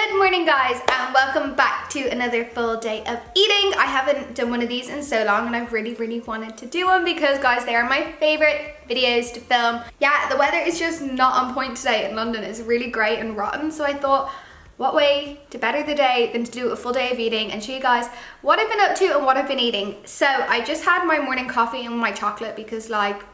Good morning guys and welcome back to another full day of eating. I haven't done one of these in so long and I've really wanted to do one because guys, they are my favorite videos to film. Yeah, the weather is just not on point today in London. It's really grey and rotten, so I thought what way to better the day than to do a full day of eating and show you guys what I've been up to and what I've been eating. So I just had my morning coffee and my chocolate because, like,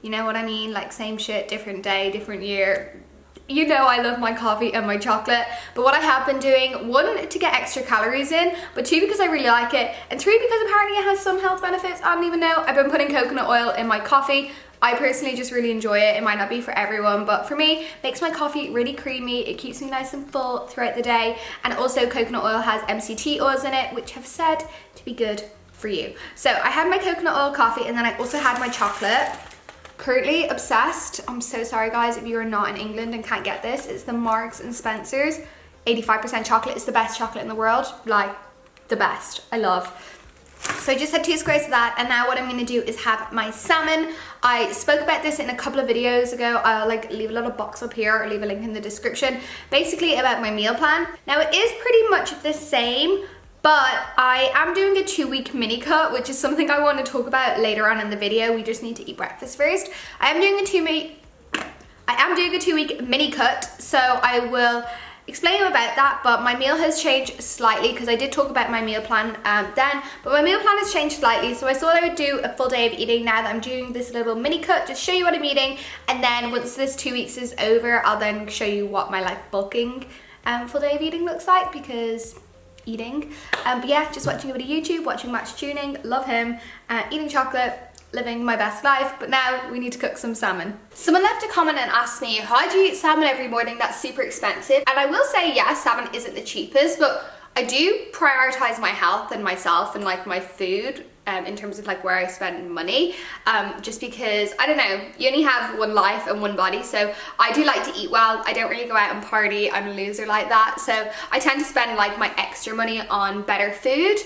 you know what I mean, like same shit, different day, different year. You know I love my coffee and my chocolate, but what I have been doing, one, to get extra calories in, but two, because I really like it, and three, because apparently it has some health benefits. I don't even know. I've been putting coconut oil in my coffee. I personally just really enjoy it. It might not be for everyone, but for me, it makes my coffee really creamy. It keeps me nice and full throughout the day, and also coconut oil has MCT oils in it, which have said to be good for you. So I had my coconut oil coffee, and then I also had my chocolate. Currently obsessed. I'm so sorry guys if you're not in England and can't get this. It's the Marks and Spencer's 85% chocolate. It's the best chocolate in the world, like the best. I love. So I just had 2 squares of that, and now what I'm going to do is have my salmon. I spoke about this in a couple of videos ago. I'll like leave a little box up here or leave a link in the description, basically about my meal plan. Now it is pretty much the same, but I am doing a 2-week mini cut, which is something I want to talk about later on in the video. We just need to eat breakfast first. I am doing a 2-week mini cut, so I will explain about that, but my meal has changed slightly because I did talk about my meal plan then, but my meal plan has changed slightly, so I thought I would do a full day of eating now that I'm doing this little mini cut, just show you what I'm eating, and then once this 2 weeks is over, I'll then show you what my like bulking full day of eating looks like, because eating. But yeah, just watching a bit of YouTube, watching Match Tuning, love him, eating chocolate, living my best life. But now we need to cook some salmon. Someone left a comment and asked me, how do you eat salmon every morning? That's super expensive. And I will say, yeah, salmon isn't the cheapest, but I do prioritize my health and myself and like my food in terms of like where I spend money, just because, I don't know, you only have one life and one body, so I do like to eat well. I don't really go out and party. I'm a loser like that, so I tend to spend like my extra money on better food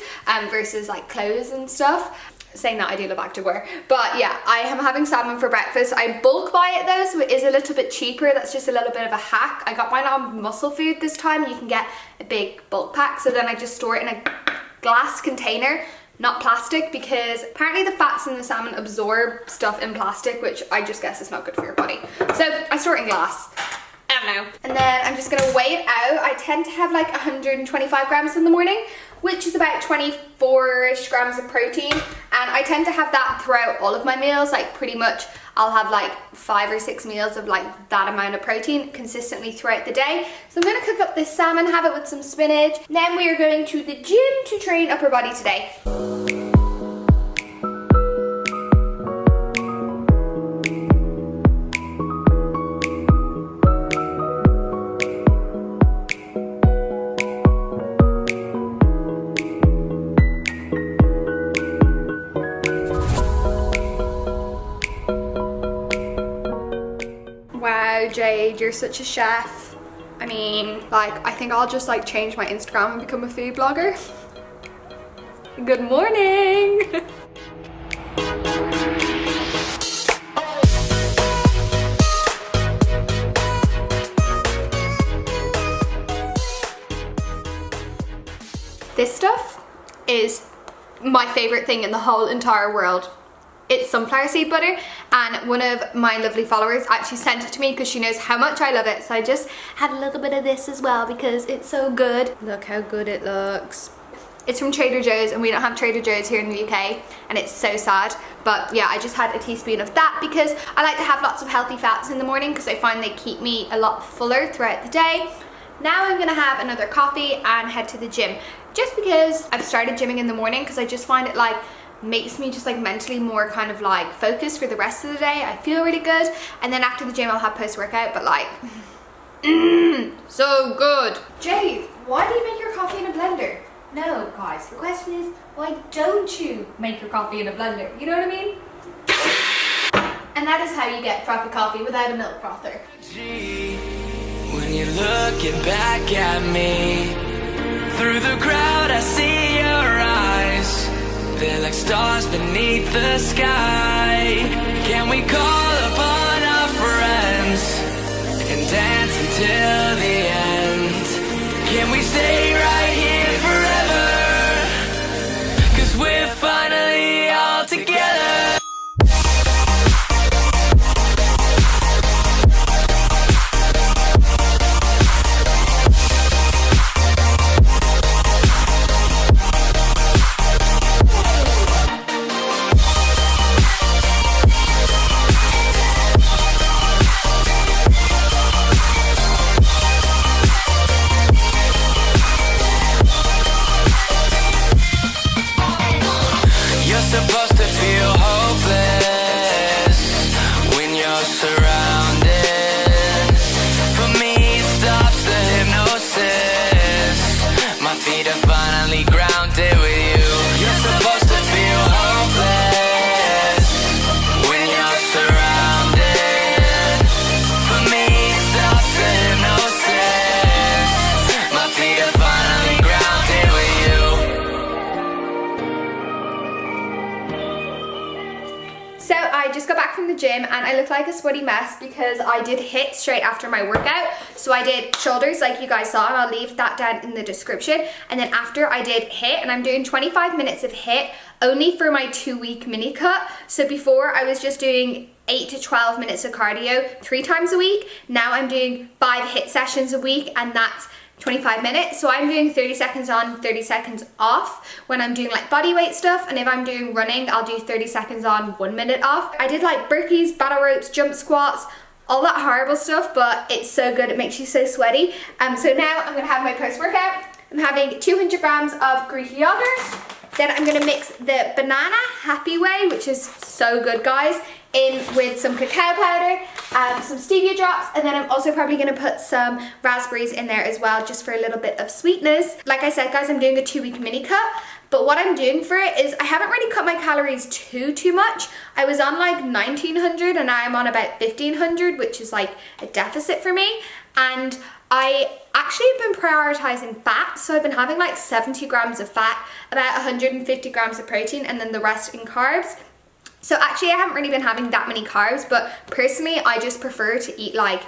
versus like clothes and stuff. Saying that, I do love activewear, but yeah, I am having salmon for breakfast. I bulk buy it though, so it is a little bit cheaper. That's just a little bit of a hack. I got mine on Muscle Food this time. You can get a big bulk pack, so then I just store it in a glass container, not plastic, because apparently the fats in the salmon absorb stuff in plastic, which I just guess is not good for your body. So I store it in glass. I don't know. And then I'm just gonna weigh it out. I tend to have like 125 grams in the morning, which is about 24-ish grams of protein. And I tend to have that throughout all of my meals. Like pretty much I'll have like 5 or 6 meals of like that amount of protein consistently throughout the day. So I'm gonna cook up this salmon, have it with some spinach. Then we are going to the gym to train upper body today. Wow, Jade, you're such a chef. I mean, like, I think I'll just like change my Instagram and become a food blogger. Good morning. This stuff is my favorite thing in the whole entire world. It's sunflower seed butter, and one of my lovely followers actually sent it to me because she knows how much I love it, so I just had a little bit of this as well because it's so good. Look how good it looks. It's from Trader Joe's, and we don't have Trader Joe's here in the UK, and it's so sad, but yeah, I just had a teaspoon of that because I like to have lots of healthy fats in the morning because I find they keep me a lot fuller throughout the day. Now I'm gonna have another coffee and head to the gym, just because I've started gymming in the morning because I just find it like makes me just like mentally more kind of like focused for the rest of the day. I feel really good, and then after the gym I'll have post-workout, but like so good. Jade, why do you make your coffee in a blender? No guys, the question is, why don't you make your coffee in a blender? You know what I mean? And that is how you get frothy coffee without a milk frother. When you're looking back at me through the crowd, I see your eyes. They're like stars beneath the sky. Can we call upon our friends and dance until the end? gym and I look like a sweaty mess because I did HIIT straight after my workout. So I did shoulders like you guys saw, and I'll leave that down in the description. And then after I did HIIT, and I'm doing 25 minutes of HIIT only for my 2-week mini cut. So before I was just doing 8 to 12 minutes of cardio 3 times a week. Now I'm doing 5 HIIT sessions a week, and that's 25 minutes. So I'm doing 30 seconds on, 30 seconds off when I'm doing like body weight stuff. And if I'm doing running, I'll do 30 seconds on, 1 minute off. I did like burpees, battle ropes, jump squats, all that horrible stuff, but it's so good. It makes you so sweaty. So now I'm gonna have my post-workout. I'm having 200 grams of Greek yogurt. Then I'm gonna mix the banana Happy Way, which is so good, guys, in with some cacao powder, some stevia drops, and then I'm also probably gonna put some raspberries in there as well, just for a little bit of sweetness. Like I said, guys, I'm doing a 2-week mini cut, but what I'm doing for it is I haven't really cut my calories too much. I was on like 1900 and now I'm on about 1500, which is like a deficit for me. And I actually have been prioritizing fat, so I've been having like 70 grams of fat, about 150 grams of protein, and then the rest in carbs. So actually I haven't really been having that many carbs, but personally I just prefer to eat like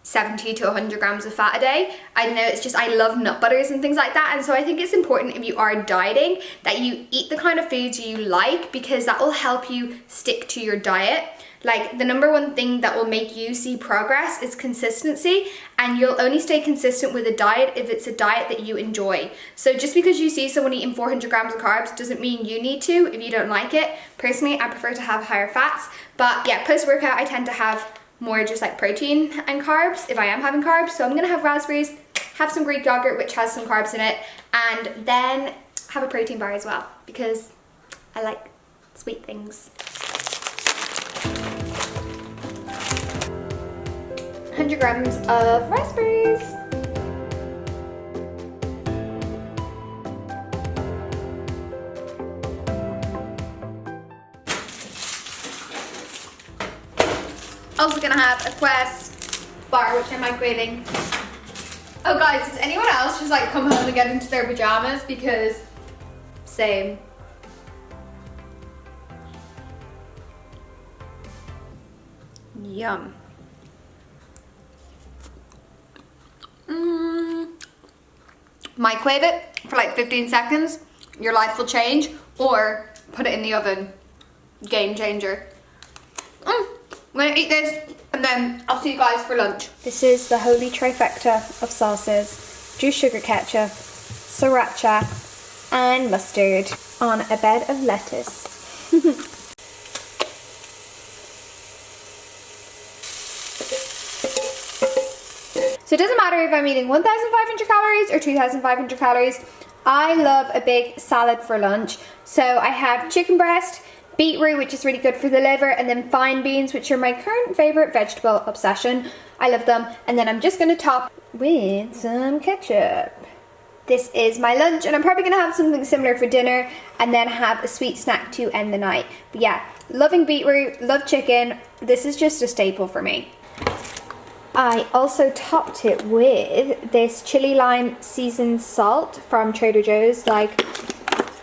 70 to 100 grams of fat a day. I know, it's just I love nut butters and things like that, and so I think it's important if you are dieting that you eat the kind of foods you like, because that will help you stick to your diet. Like, the number one thing that will make you see progress is consistency, and you'll only stay consistent with a diet if it's a diet that you enjoy. So just because you see someone eating 400 grams of carbs doesn't mean you need to if you don't like it. Personally, I prefer to have higher fats, but yeah, post-workout I tend to have more just like protein and carbs if I am having carbs. So I'm gonna have raspberries, have some Greek yogurt which has some carbs in it, and then have a protein bar as well because I like sweet things. 100 grams of raspberries. Also gonna have a Quest bar, which I'm microwaving. Oh guys, does anyone else just like come home and get into their pajamas? Because same. Yum. Microwave it for like 15 seconds, your life will change, or put it in the oven. Game changer. I'm gonna eat this and then I'll see you guys for lunch. This is the holy trifecta of sauces: juice sugar ketchup, sriracha, and mustard on a bed of lettuce. So it doesn't matter if I'm eating 1,500 calories or 2,500 calories. I love a big salad for lunch. So I have chicken breast, beetroot, which is really good for the liver, and then fine beans, which are my current favorite vegetable obsession. I love them. And then I'm just gonna top with some ketchup. This is my lunch, and I'm probably gonna have something similar for dinner and then have a sweet snack to end the night. But yeah, loving beetroot, love chicken. This is just a staple for me. I also topped it with this chili lime seasoned salt from Trader Joe's. Like,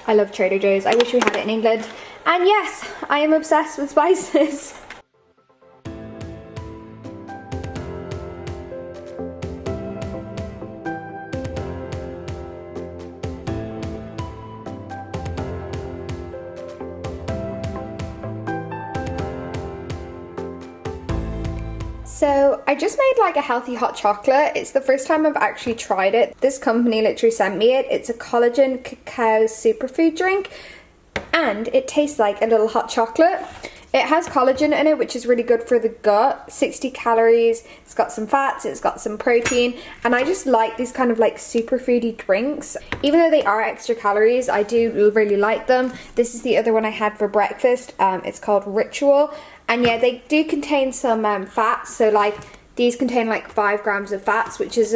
I love Trader Joe's. I wish we had it in England. And yes, I am obsessed with spices. So I just made like a healthy hot chocolate. It's the first time I've actually tried it. This company literally sent me it. It's a collagen cacao superfood drink, and it tastes like a little hot chocolate. It has collagen in it, which is really good for the gut. 60 calories, it's got some fats, it's got some protein, and I just like these kind of like superfoody drinks. Even though they are extra calories, I do really like them. This is the other one I had for breakfast. It's called Ritual. And yeah, they do contain some fats, so like these contain like 5 grams of fats, which is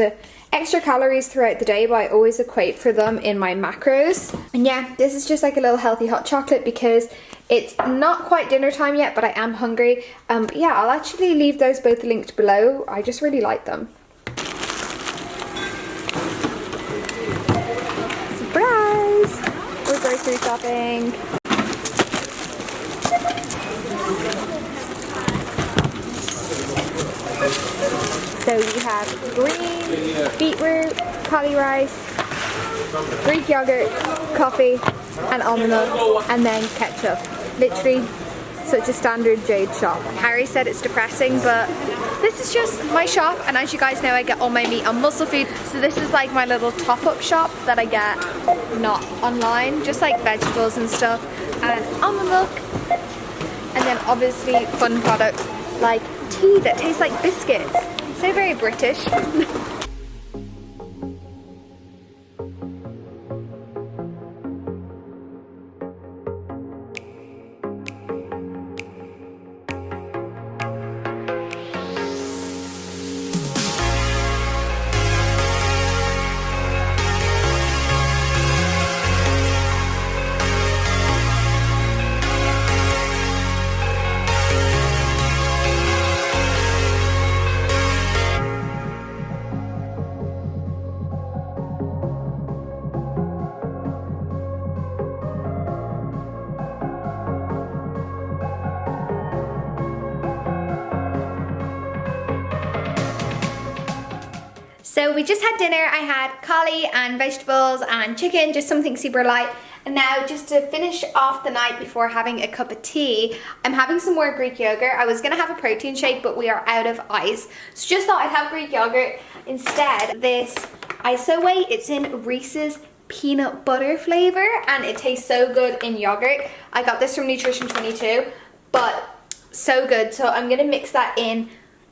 extra calories throughout the day, but I always equate for them in my macros. And yeah, this is just like a little healthy hot chocolate because it's not quite dinner time yet, but I am hungry. But yeah, I'll actually leave those both linked below. I just really like them. Surprise! We're grocery shopping. have greens, beetroot, cauli rice, Greek yogurt, coffee, and almond milk, and then ketchup. Literally such a standard Jade shop. Harry said it's depressing, but this is just my shop, and as you guys know, I get all my meat on Muscle Food, so this is like my little top-up shop that I get not online, just like vegetables and stuff, and almond milk, and then obviously fun products like tea that tastes like biscuits. So very British. So we just had dinner. I had cauli and vegetables and chicken, just something super light. And now just to finish off the night before having a cup of tea, I'm having some more Greek yogurt. I was gonna have a protein shake, but we are out of ice. So just thought I'd have Greek yogurt instead. This ISO weight, it's in Reese's peanut butter flavor, and it tastes so good in yogurt. I got this from Nutrition 22, but so good. So I'm gonna mix that in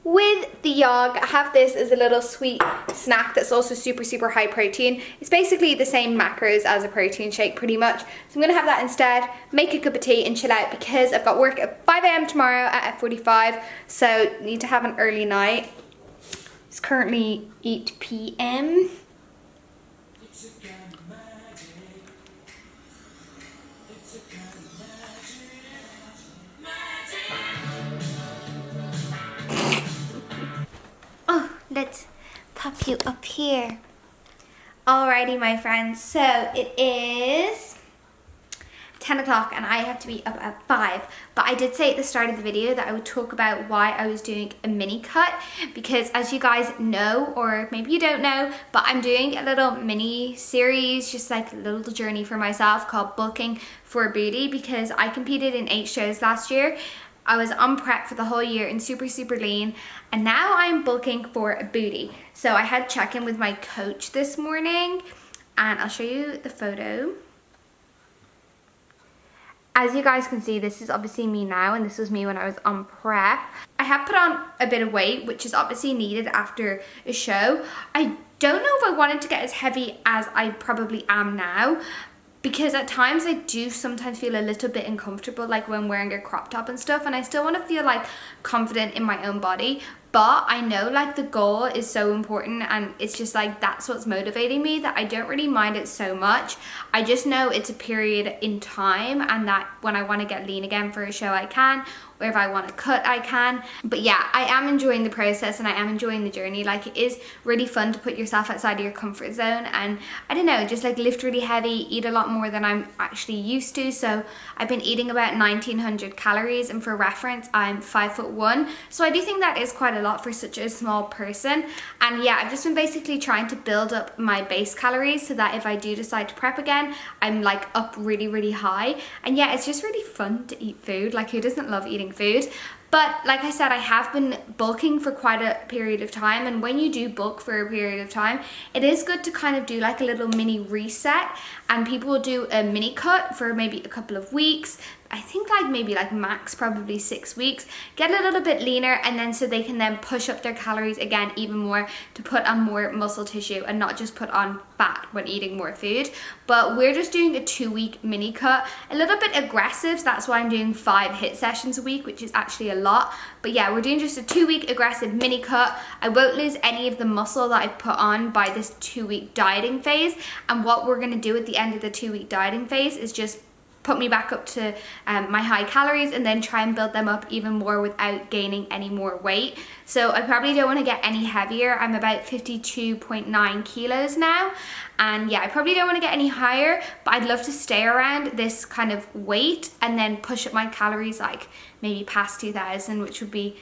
with the yog. I have this as a little sweet snack that's also super high protein. It's basically the same macros as a protein shake pretty much. So I'm gonna have that instead, make a cup of tea and chill out because I've got work at 5 AM tomorrow at F45, so need to have an early night. It's currently 8 PM. Oh, let's pop you up here. Alrighty, my friends, so it is 10 o'clock and I have to be up at 5, but I did say at the start of the video that I would talk about why I was doing a mini cut, because as you guys know, or maybe you don't know, but I'm doing a little mini series, just like a little journey for myself called Bulking for Booty, because I competed in 8 shows last year. I was on prep for the whole year and super lean, and now I'm bulking for a booty. So I had check-in with my coach this morning, and I'll show you the photo. As you guys can see, this is obviously me now, and this was me when I was on prep. I have put on a bit of weight, which is obviously needed after a show. I don't know if I wanted to get as heavy as I probably am now, because at times I do sometimes feel a little bit uncomfortable, like when wearing a crop top and stuff, and I still want to feel like confident in my own body. But I know like the goal is so important, and it's just like that's what's motivating me, that I don't really mind it so much. I just know it's a period in time, and that when I want to get lean again for a show I can, or if I want to cut I can. But yeah, I am enjoying the process and I am enjoying the journey. Like, it is really fun to put yourself outside of your comfort zone, and I don't know, just like lift really heavy, eat a lot more than I'm actually used to. So I've been eating about 1900 calories, and for reference I'm 5'1", so I do think that is quite a lot for such a small person. And yeah, I've just been basically trying to build up my base calories so that if I do decide to prep again, I'm like up really high. And yeah, it's just really fun to eat food. Like, who doesn't love eating food? But like I said, I have been bulking for quite a period of time, and when you do bulk for a period of time, it is good to kind of do like a little mini reset, and people will do a mini cut for maybe a couple of weeks. I think like maybe like max probably 6 weeks, get a little bit leaner, and then so they can then push up their calories again even more to put on more muscle tissue and not just put on fat when eating more food. But we're just doing a 2-week mini cut, a little bit aggressive, so that's why I'm doing 5 HIIT sessions a week, which is actually a lot. But yeah, we're doing just a 2-week aggressive mini cut. I won't lose any of the muscle that I put on by this 2-week dieting phase, and what we're going to do at the end of the 2-week dieting phase is just put me back up to my high calories, and then try and build them up even more without gaining any more weight. So I probably don't want to get any heavier. I'm about 52.9 kilos now, and yeah, I probably don't want to get any higher, but I'd love to stay around this kind of weight and then push up my calories like maybe past 2000, which would be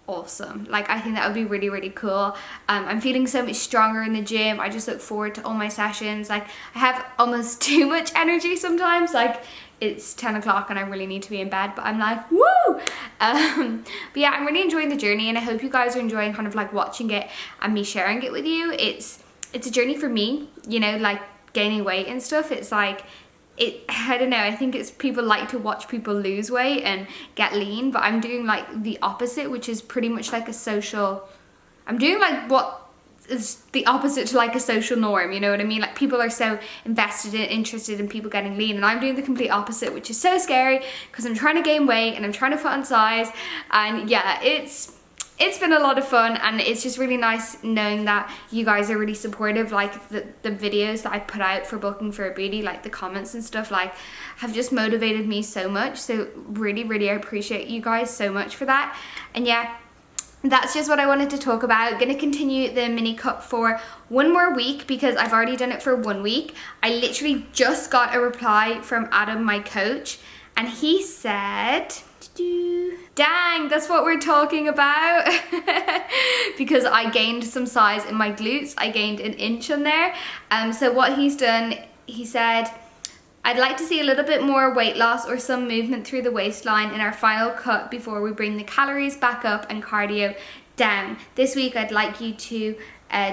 awesome. Like, I think that would be really, really cool. I'm feeling so much stronger in the gym. I just look forward to all my sessions. Like, I have almost too much energy sometimes. Like, it's 10 o'clock and I really need to be in bed, but I'm like, woo! But yeah, I'm really enjoying the journey, and I hope you guys are enjoying kind of like watching it and me sharing it with you. It's a journey for me, you know, like gaining weight and stuff. It's like, I don't know, I think it's people like to watch people lose weight and get lean, but I'm doing like the opposite, which is pretty much like I'm doing like what is the opposite to like a social norm, you know what I mean? Like, people are so interested in people getting lean, and I'm doing the complete opposite, which is so scary because I'm trying to gain weight and I'm trying to put on size. And yeah, it's been a lot of fun, and it's just really nice knowing that you guys are really supportive. Like, the videos that I put out for Booking for a Booty, like the comments and stuff, like, have just motivated me so much. So really, really, I appreciate you guys so much for that. And yeah, that's just what I wanted to talk about. Gonna continue the mini cup for one more week because I've already done it for 1 week. I literally just got a reply from Adam, my coach, and he said, dang, that's what we're talking about. Because I gained some size in my glutes. I gained an inch on there. So what he's done, he said, I'd like to see a little bit more weight loss or some movement through the waistline in our final cut before we bring the calories back up and cardio down. This week I'd like you to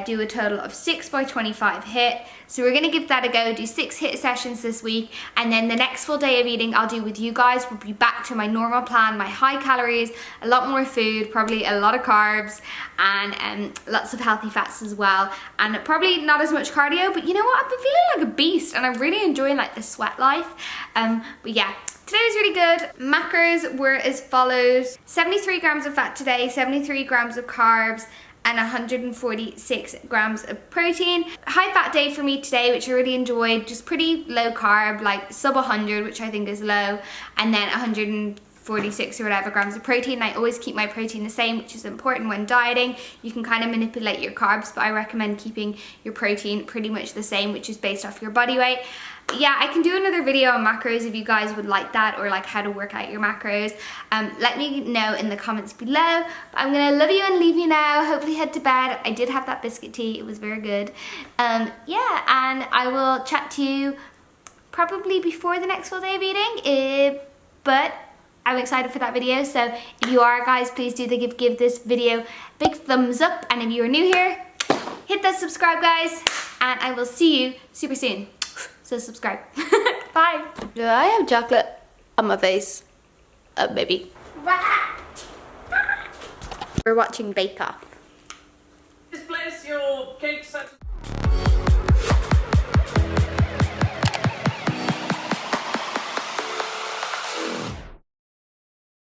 do a total of 6 by 25 HIIT. So we're gonna give that a go, do 6 HIIT sessions this week, and then the next full day of eating I'll do with you guys will be back to my normal plan, my high calories, a lot more food, probably a lot of carbs, and lots of healthy fats as well, and probably not as much cardio. But you know what, I've been feeling like a beast, and I'm really enjoying like the sweat life. But yeah, today was really good. Macros were as follows: 73 grams of fat today, 73 grams of carbs, and 146 grams of protein. High fat day for me today, which I really enjoyed. Just pretty low carb, like sub 100, which I think is low, and then 146 or whatever grams of protein. I always keep my protein the same, which is important when dieting. You can kind of manipulate your carbs, but I recommend keeping your protein pretty much the same, which is based off your body weight. Yeah, I can do another video on macros if you guys would like that, or like how to work out your macros. Let me know in the comments below. But I'm gonna love you and leave you now. Hopefully head to bed. I did have that biscuit tea, it was very good. Yeah, and I will chat to you probably before the next full day of eating, but I'm excited for that video. So if you are, guys, please do give this video a big thumbs up, and if you are new here, hit that subscribe, guys, and I will see you super soon. So subscribe. Bye. Do I have chocolate on my face? Maybe. We're watching Bake Off. Displace your cake set.